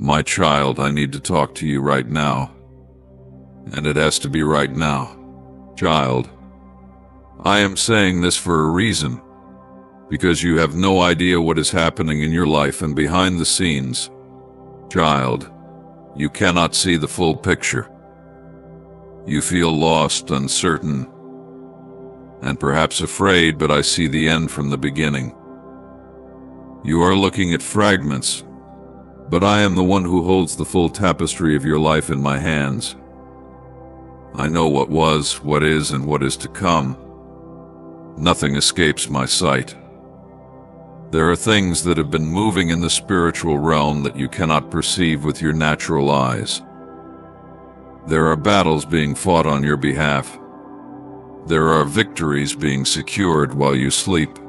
My child, I need to talk to you right now. And it has to be right now. Child, I am saying this for a reason, because you have no idea what is happening in your life and behind the scenes. Child, you cannot see the full picture. You feel lost, uncertain, and perhaps afraid, but I see the end from the beginning. You are looking at fragments, but I am the one who holds the full tapestry of your life in my hands. I know what was, what is, and what is to come. Nothing escapes my sight. There are things that have been moving in the spiritual realm that you cannot perceive with your natural eyes. There are battles being fought on your behalf. There are victories being secured while you sleep.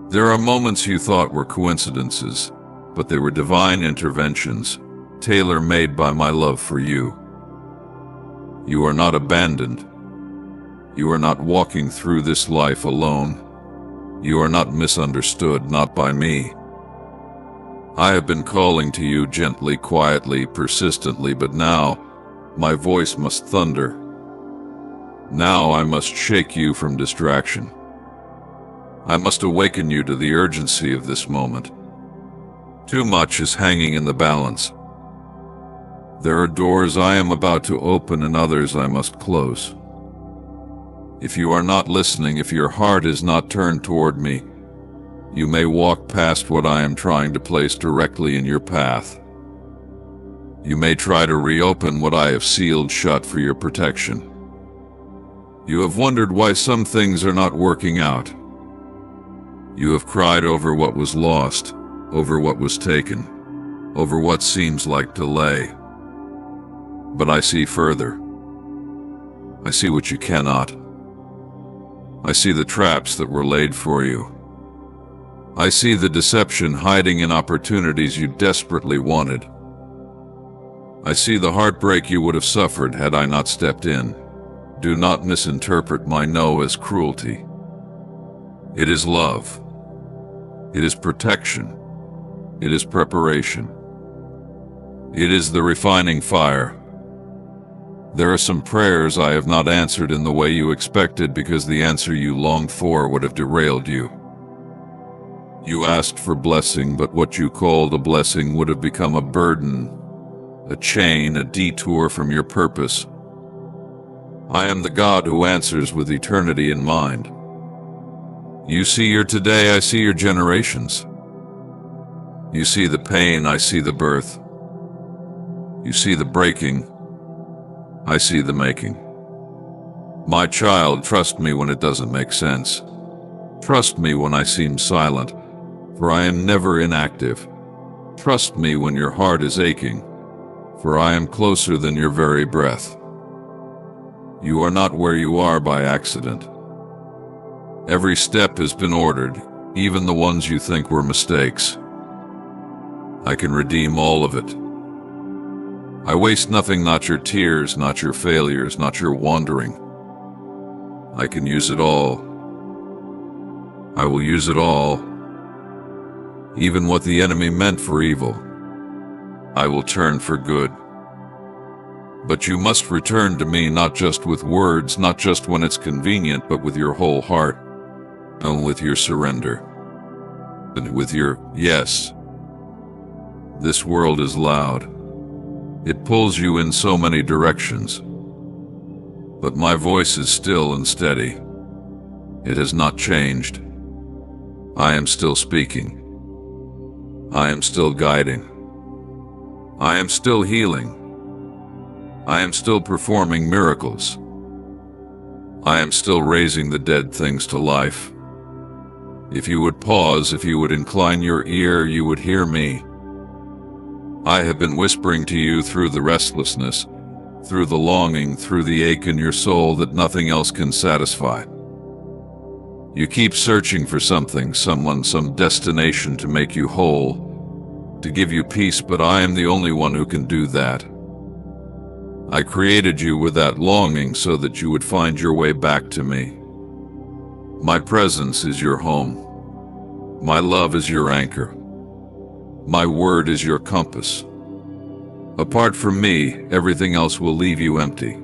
There are moments you thought were coincidences, but they were divine interventions, tailor-made by my love for you. You are not abandoned. You are not walking through this life alone. You are not misunderstood, not by me. I have been calling to you gently, quietly, persistently, but now my voice must thunder. Now I must shake you from distraction. I must awaken you to the urgency of this moment. Too much is hanging in the balance. There are doors I am about to open and others I must close. If you are not listening, if your heart is not turned toward me, you may walk past what I am trying to place directly in your path. You may try to reopen what I have sealed shut for your protection. You have wondered why some things are not working out. You have cried over what was lost, over what was taken, over what seems like delay. But I see further. I see what you cannot. I see the traps that were laid for you. I see the deception hiding in opportunities you desperately wanted. I see the heartbreak you would have suffered had I not stepped in. Do not misinterpret my no as cruelty. It is love. It is protection. It is preparation. It is the refining fire. There are some prayers I have not answered in the way you expected because the answer you longed for would have derailed you. You asked for blessing, but what you called a blessing would have become a burden, a chain, a detour from your purpose. I am the God who answers with eternity in mind. You see your today, I see your generations. You see the pain, I see the birth. You see the breaking, I see the making. My child, trust me when it doesn't make sense. Trust me when I seem silent, for I am never inactive. Trust me when your heart is aching, for I am closer than your very breath. You are not where you are by accident. Every step has been ordered, even the ones you think were mistakes. I can redeem all of it. I waste nothing, not your tears, not your failures, not your wandering. I can use it all. I will use it all. Even what the enemy meant for evil, I will turn for good. But you must return to me not just with words, not just when it's convenient, but with your whole heart, and with your surrender, and with your yes. This world is loud. It pulls you in so many directions. But my voice is still and steady. It has not changed. I am still speaking. I am still guiding. I am still healing. I am still performing miracles. I am still raising the dead things to life. If you would pause, if you would incline your ear, you would hear me. I have been whispering to you through the restlessness, through the longing, through the ache in your soul that nothing else can satisfy. You keep searching for something, someone, some destination to make you whole, to give you peace, but I am the only one who can do that. I created you with that longing so that you would find your way back to me. My presence is your home. My love is your anchor. My word is your compass. Apart from me, everything else will leave you empty.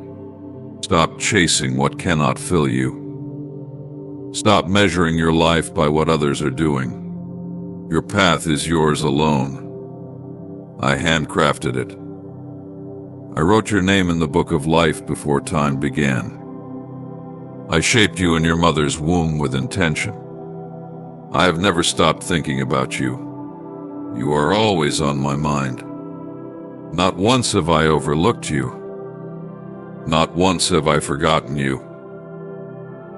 Stop chasing what cannot fill you. Stop measuring your life by what others are doing. Your path is yours alone. I handcrafted it. I wrote your name in the book of life before time began. I shaped you in your mother's womb with intention. I have never stopped thinking about you. You are always on my mind. Not once have I overlooked you. Not once have I forgotten you.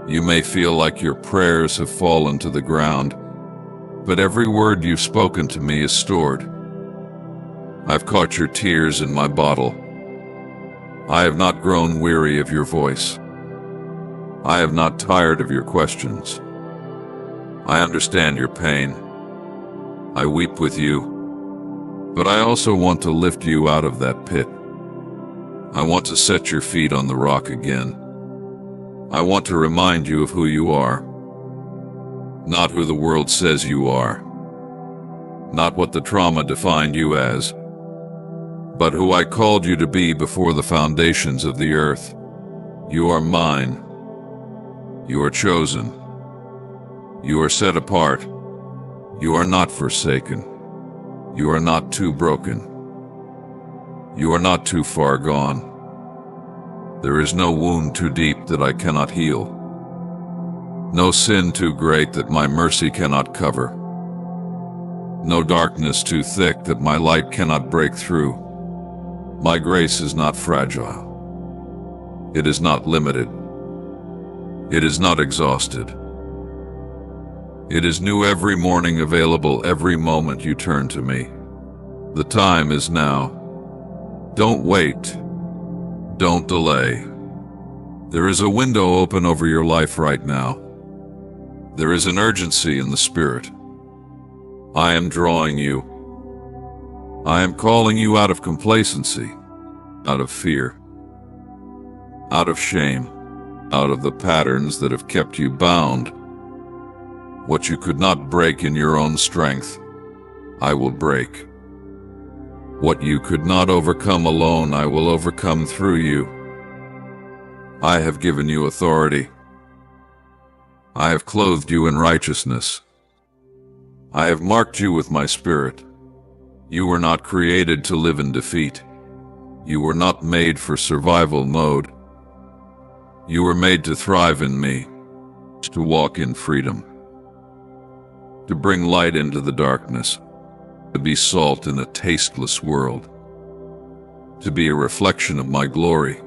You may feel like your prayers have fallen to the ground, but every word you've spoken to me is stored. I've caught your tears in my bottle. I have not grown weary of your voice. I have not tired of your questions. I understand your pain. I weep with you, but I also want to lift you out of that pit. I want to set your feet on the rock again. I want to remind you of who you are. Not who the world says you are. Not what the trauma defined you as. But who I called you to be before the foundations of the earth. You are mine. You are chosen. You are set apart. You are not forsaken. You are not too broken. You are not too far gone. There is no wound too deep that I cannot heal. No sin too great that my mercy cannot cover. No darkness too thick that my light cannot break through. My grace is not fragile. It is not limited. It is not exhausted. It is new every morning, available every moment you turn to me. The time is now. Don't wait. Don't delay. There is a window open over your life right now. There is an urgency in the spirit. I am drawing you. I am calling you out of complacency, out of fear, out of shame, out of the patterns that have kept you bound. What you could not break in your own strength, I will break. What you could not overcome alone, I will overcome through you. I have given you authority. I have clothed you in righteousness. I have marked you with my spirit. You were not created to live in defeat. You were not made for survival mode. You were made to thrive in me, to walk in freedom, to bring light into the darkness, to be salt in a tasteless world, to be a reflection of my glory.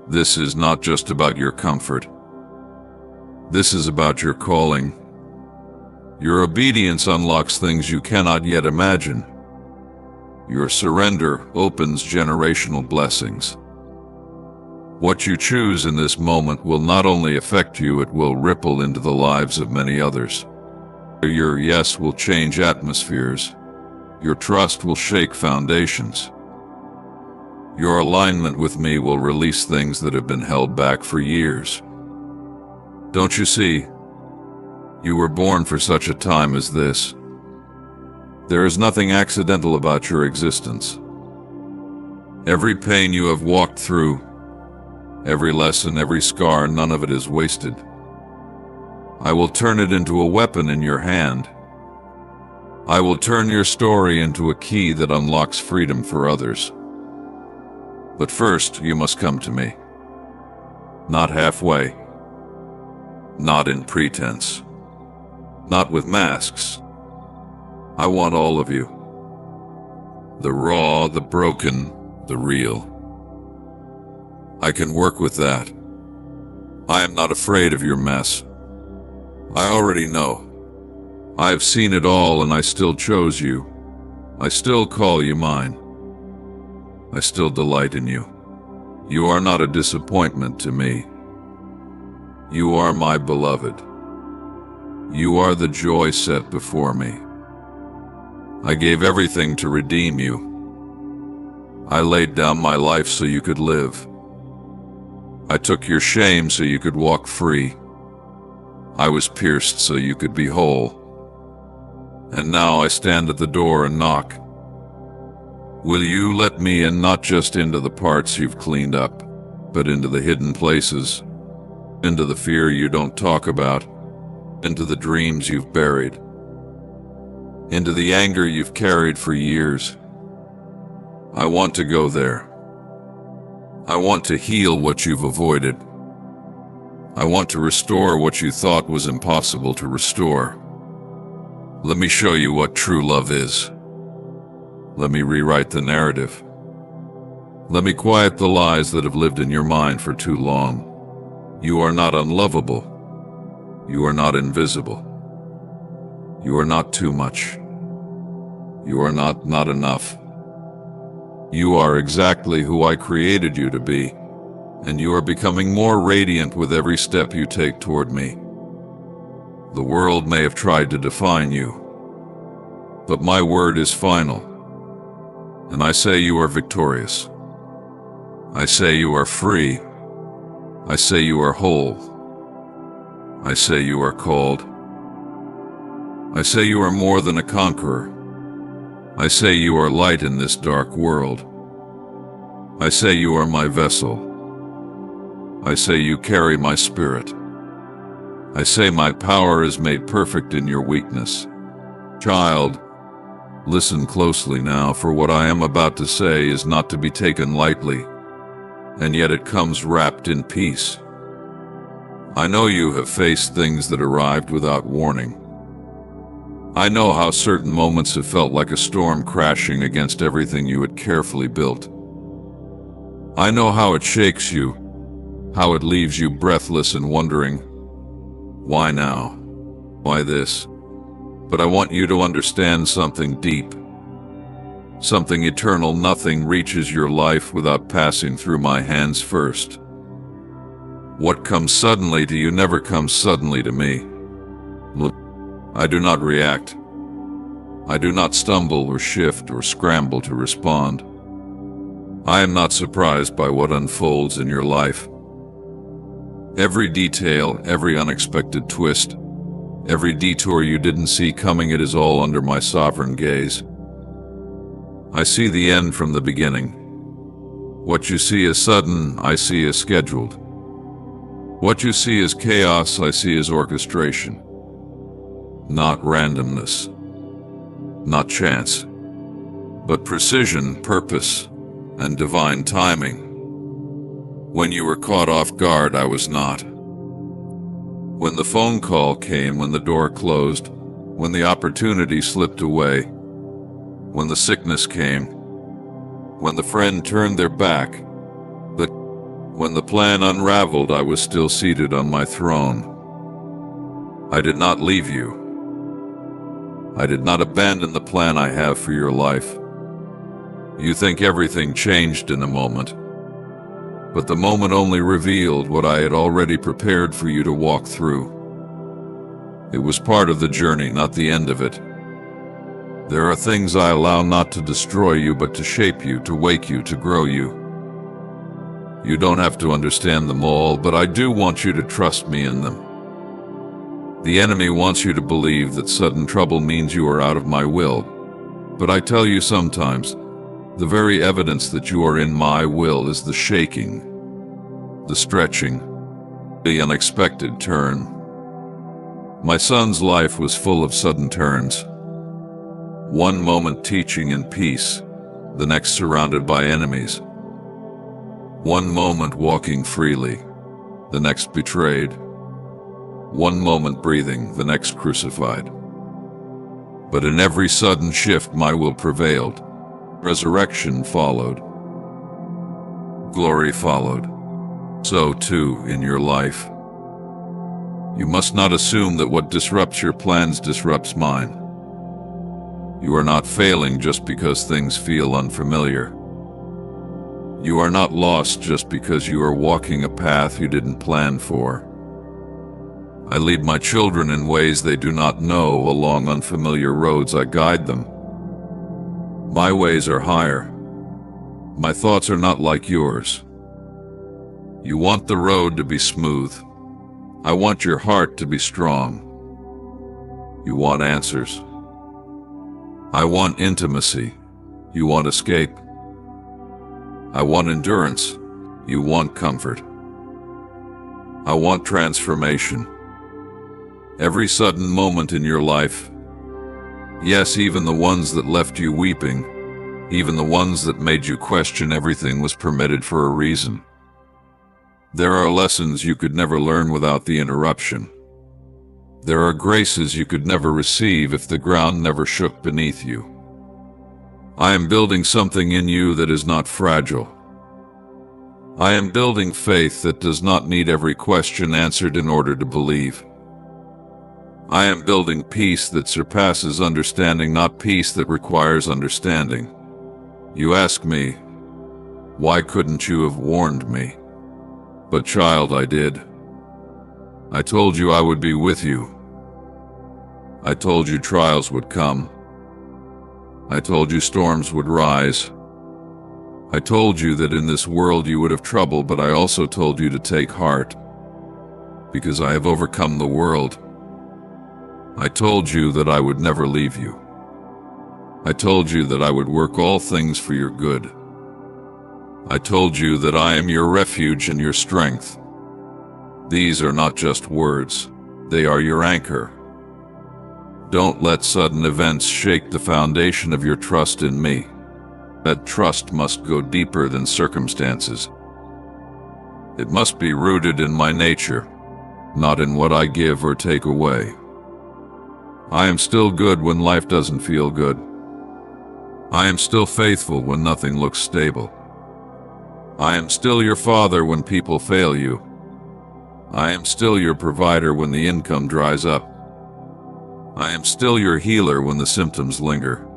This is not just about your comfort. This is about your calling. Your obedience unlocks things you cannot yet imagine. Your surrender opens generational blessings. What you choose in this moment will not only affect you, it will ripple into the lives of many others. Your yes will change atmospheres. Your trust will shake foundations. Your alignment with me will release things that have been held back for years. Don't you see? You were born for such a time as this. There is nothing accidental about your existence. Every pain you have walked through, every lesson, every scar, none of it is wasted. I will turn it into a weapon in your hand. I will turn your story into a key that unlocks freedom for others. But first, you must come to me. Not halfway. Not in pretense. Not with masks. I want all of you. The raw, the broken, the real. I can work with that. I am not afraid of your mess. I already know. I have seen it all, and I still chose you. I still call you mine. I still delight in you. You are not a disappointment to me. You are my beloved. You are the joy set before me. I gave everything to redeem you. I laid down my life so you could live. I took your shame so you could walk free. I was pierced so you could be whole. And now I stand at the door and knock. Will you let me in, not just into the parts you've cleaned up, but into the hidden places, into the fear you don't talk about, into the dreams you've buried, into the anger you've carried for years? I want to go there. I want to heal what you've avoided. I want to restore what you thought was impossible to restore. Let me show you what true love is. Let me rewrite the narrative. Let me quiet the lies that have lived in your mind for too long. You are not unlovable. You are not invisible. You are not too much. You are not enough. You are exactly who I created you to be, and you are becoming more radiant with every step you take toward me. The world may have tried to define you, but my word is final, and I say you are victorious. I say you are free. I say you are whole. I say you are called. I say you are more than a conqueror. I say you are light in this dark world. I say you are my vessel. I say you carry my spirit. I say my power is made perfect in your weakness. Child, listen closely now, for what I am about to say is not to be taken lightly, and yet it comes wrapped in peace. I know you have faced things that arrived without warning. I know how certain moments have felt like a storm crashing against everything you had carefully built. I know how it shakes you, how it leaves you breathless and wondering, why now? Why this? But I want you to understand something deep, something eternal. Nothing reaches your life without passing through my hands first. What comes suddenly to you never comes suddenly to me. Look, I do not react. I do not stumble or shift or scramble to respond. I am not surprised by what unfolds in your life. Every detail, every unexpected twist, every detour you didn't see coming, it is all under my sovereign gaze. I see the end from the beginning. What you see as sudden, I see as scheduled. What you see as chaos, I see as orchestration. Not randomness, not chance, but precision, purpose, and divine timing. When you were caught off guard, I was not. When the phone call came, when the door closed, when the opportunity slipped away, when the sickness came, when the friend turned their back, when the plan unraveled, I was still seated on my throne. I did not leave you. I did not abandon the plan I have for your life. You think everything changed in a moment, but the moment only revealed what I had already prepared for you to walk through. It was part of the journey, not the end of it. There are things I allow not to destroy you, but to shape you, to wake you, to grow you. You don't have to understand them all, but I do want you to trust me in them. The enemy wants you to believe that sudden trouble means you are out of my will. But I tell you, sometimes, the very evidence that you are in my will is the shaking, the stretching, the unexpected turn. My son's life was full of sudden turns. One moment teaching in peace, the next surrounded by enemies. One moment walking freely, the next betrayed. One moment breathing, the next crucified. But in every sudden shift, my will prevailed. Resurrection followed. Glory followed. So too in your life. You must not assume that what disrupts your plans disrupts mine. You are not failing just because things feel unfamiliar. You are not lost just because you are walking a path you didn't plan for. I lead my children in ways they do not know. Along unfamiliar roads I guide them. My ways are higher. My thoughts are not like yours. You want the road to be smooth. I want your heart to be strong. You want answers. I want intimacy. You want escape. I want endurance. You want comfort. I want transformation. Every sudden moment in your life. Yes, even the ones that left you weeping, even the ones that made you question everything was permitted for a reason. There are lessons you could never learn without the interruption. There are graces you could never receive if the ground never shook beneath you. I am building something in you that is not fragile. I am building faith that does not need every question answered in order to believe. I am building peace that surpasses understanding, not peace that requires understanding. You ask me, why couldn't you have warned me? But child, I did. I told you I would be with you. I told you trials would come. I told you storms would rise. I told you that in this world you would have trouble, but I also told you to take heart, because I have overcome the world. I told you that I would never leave you. I told you that I would work all things for your good. I told you that I am your refuge and your strength. These are not just words, they are your anchor. Don't let sudden events shake the foundation of your trust in me. That trust must go deeper than circumstances. It must be rooted in my nature, not in what I give or take away. I am still good when life doesn't feel good. I am still faithful when nothing looks stable. I am still your father when people fail you. I am still your provider when the income dries up. I am still your healer when the symptoms linger.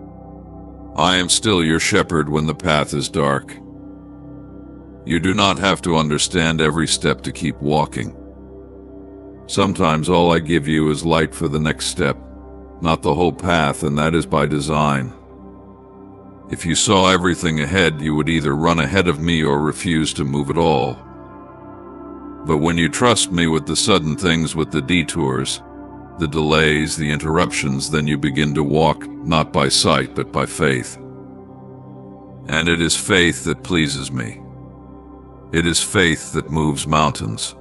I am still your shepherd when the path is dark. You do not have to understand every step to keep walking. Sometimes all I give you is light for the next step, not the whole path, and that is by design. If you saw everything ahead, you would either run ahead of me or refuse to move at all. But when you trust me with the sudden things, with the detours, the delays, the interruptions, then you begin to walk, not by sight, but by faith. And it is faith that pleases me. It is faith that moves mountains.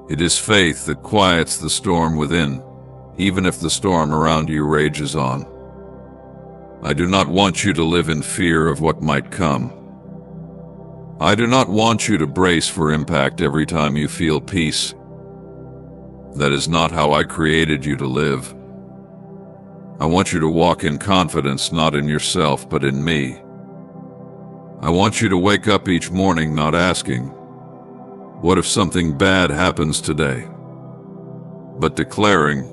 It is faith that quiets the storm within, even if the storm around you rages on. I do not want you to live in fear of what might come. I do not want you to brace for impact every time you feel peace. That is not how I created you to live. I want you to walk in confidence, not in yourself, but in me. I want you to wake up each morning not asking, what if something bad happens today? But declaring,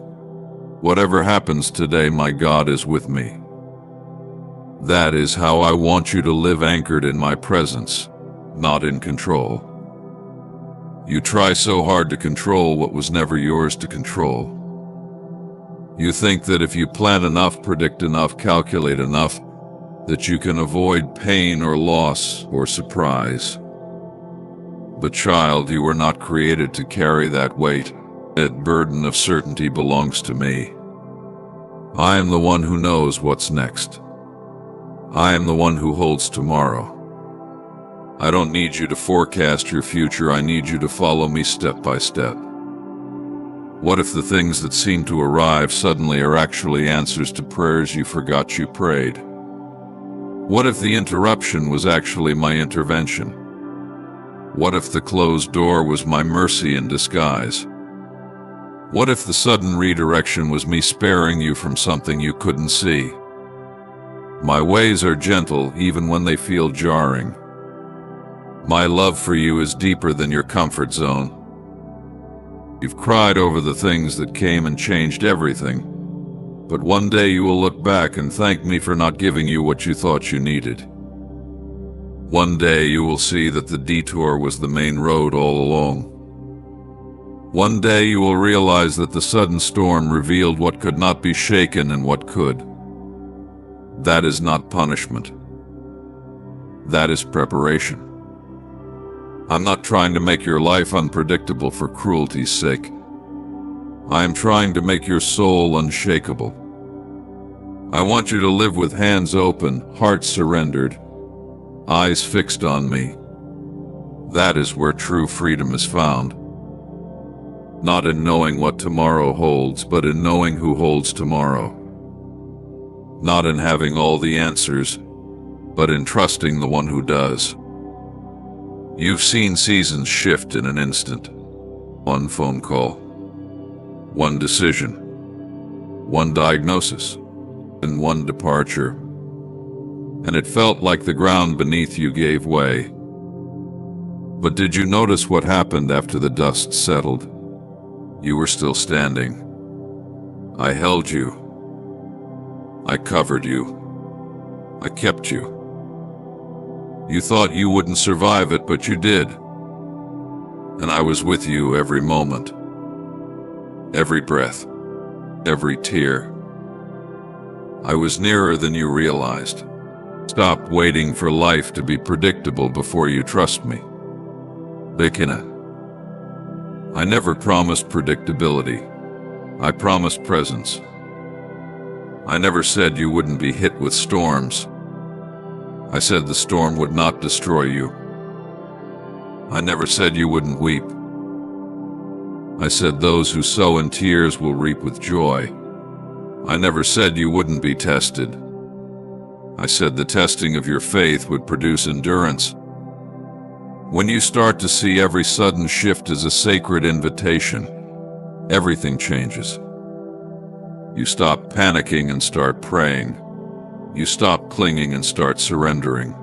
whatever happens today, my God is with me. That is how I want you to live, anchored in my presence, not in control. You try so hard to control what was never yours to control. You think that if you plan enough, predict enough, calculate enough, that you can avoid pain or loss or surprise. But child, you were not created to carry that weight. That burden of certainty belongs to me. I am the one who knows what's next. I am the one who holds tomorrow. I don't need you to forecast your future. I need you to follow me step by step. What if the things that seem to arrive suddenly are actually answers to prayers you forgot you prayed? What if the interruption was actually my intervention? What if the closed door was my mercy in disguise? What if the sudden redirection was me sparing you from something you couldn't see? My ways are gentle even when they feel jarring. My love for you is deeper than your comfort zone. You've cried over the things that came and changed everything, but one day you will look back and thank me for not giving you what you thought you needed. One day you will see that the detour was the main road all along. One day you will realize that the sudden storm revealed what could not be shaken and what could. That is not punishment. That is preparation. I'm not trying to make your life unpredictable for cruelty's sake. I am trying to make your soul unshakable. I want you to live with hands open, heart surrendered, eyes fixed on me. That is where true freedom is found. Not in knowing what tomorrow holds, but in knowing who holds tomorrow. Not in having all the answers, but in trusting the one who does. You've seen seasons shift in an instant. One phone call, one decision, one diagnosis, and one departure. And it felt like the ground beneath you gave way. But did you notice what happened after the dust settled? You were still standing. I held you. I covered you. I kept you. You thought you wouldn't survive it, but you did. And I was with you every moment, every breath, every tear. I was nearer than you realized. Stop waiting for life to be predictable before you trust me. Bekina. I never promised predictability. I promised presence. I never said you wouldn't be hit with storms. I said the storm would not destroy you. I never said you wouldn't weep. I said those who sow in tears will reap with joy. I never said you wouldn't be tested. I said the testing of your faith would produce endurance. When you start to see every sudden shift as a sacred invitation, everything changes. You stop panicking and start praying. You stop clinging and start surrendering.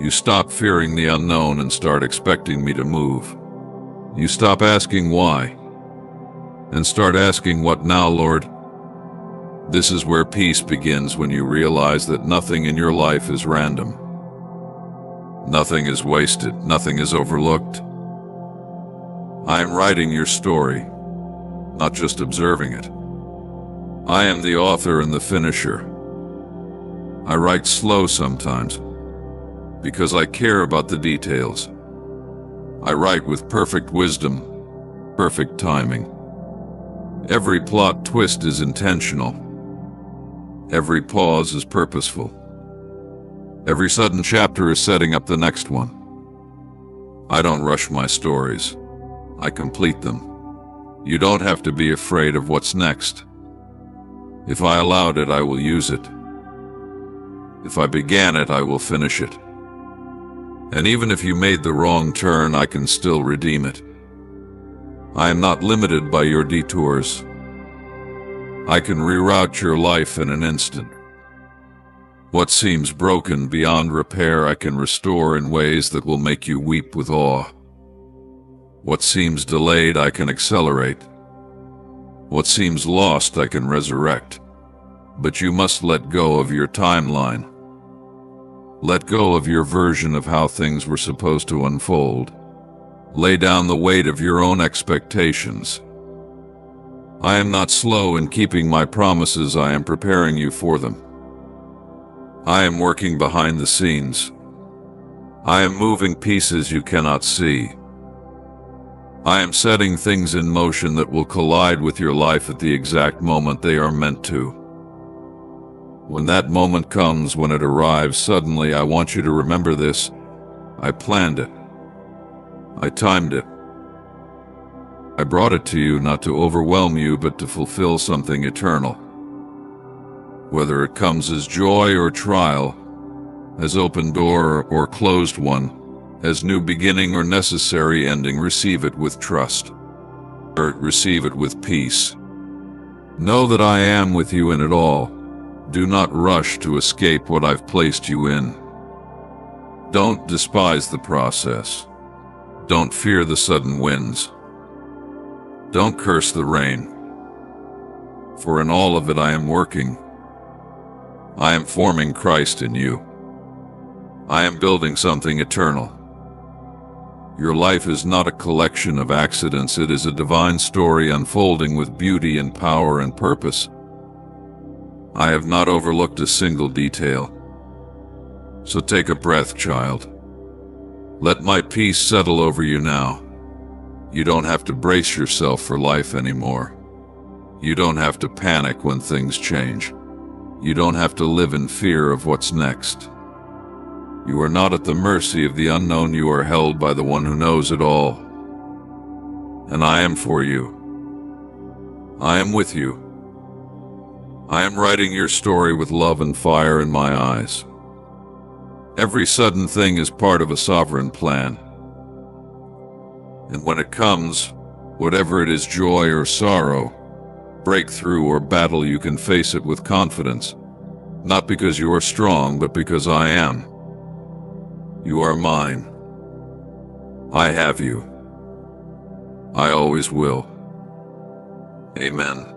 You stop fearing the unknown and start expecting me to move. You stop asking why and start asking what now, Lord? This is where peace begins, when you realize that nothing in your life is random. Nothing is wasted. Nothing is overlooked. I am writing your story, not just observing it. I am the author and the finisher. I write slow sometimes, because I care about the details. I write with perfect wisdom, perfect timing. Every plot twist is intentional. Every pause is purposeful. Every sudden chapter is setting up the next one. I don't rush my stories. I complete them. You don't have to be afraid of what's next. If I allowed it, I will use it. If I began it, I will finish it. And even if you made the wrong turn, I can still redeem it. I am not limited by your detours. I can reroute your life in an instant. What seems broken beyond repair, I can restore in ways that will make you weep with awe. What seems delayed, I can accelerate. What seems lost, I can resurrect. But you must let go of your timeline. Let go of your version of how things were supposed to unfold. Lay down the weight of your own expectations. I am not slow in keeping my promises. I am preparing you for them. I am working behind the scenes. I am moving pieces you cannot see. I am setting things in motion that will collide with your life at the exact moment they are meant to. When that moment comes, when it arrives suddenly, I want you to remember this. I planned it. I timed it. I brought it to you not to overwhelm you, but to fulfill something eternal. Whether it comes as joy or trial, as open door or closed one, as new beginning or necessary ending, receive it with trust, or receive it with peace. Know that I am with you in it all. Do not rush to escape what I've placed you in. Don't despise the process. Don't fear the sudden winds. Don't curse the rain. For in all of it I am working. I am forming Christ in you. I am building something eternal. Your life is not a collection of accidents. It is a divine story unfolding with beauty and power and purpose. I have not overlooked a single detail. So take a breath, child. Let my peace settle over you now. You don't have to brace yourself for life anymore. You don't have to panic when things change. You don't have to live in fear of what's next. You are not at the mercy of the unknown. You are held by the one who knows it all. And I am for you. I am with you. I am writing your story with love and fire in my eyes. Every sudden thing is part of a sovereign plan. And when it comes, whatever it is, joy or sorrow, breakthrough or battle, you can face it with confidence. Not because you are strong, but because I am. You are mine. I have you. I always will. Amen.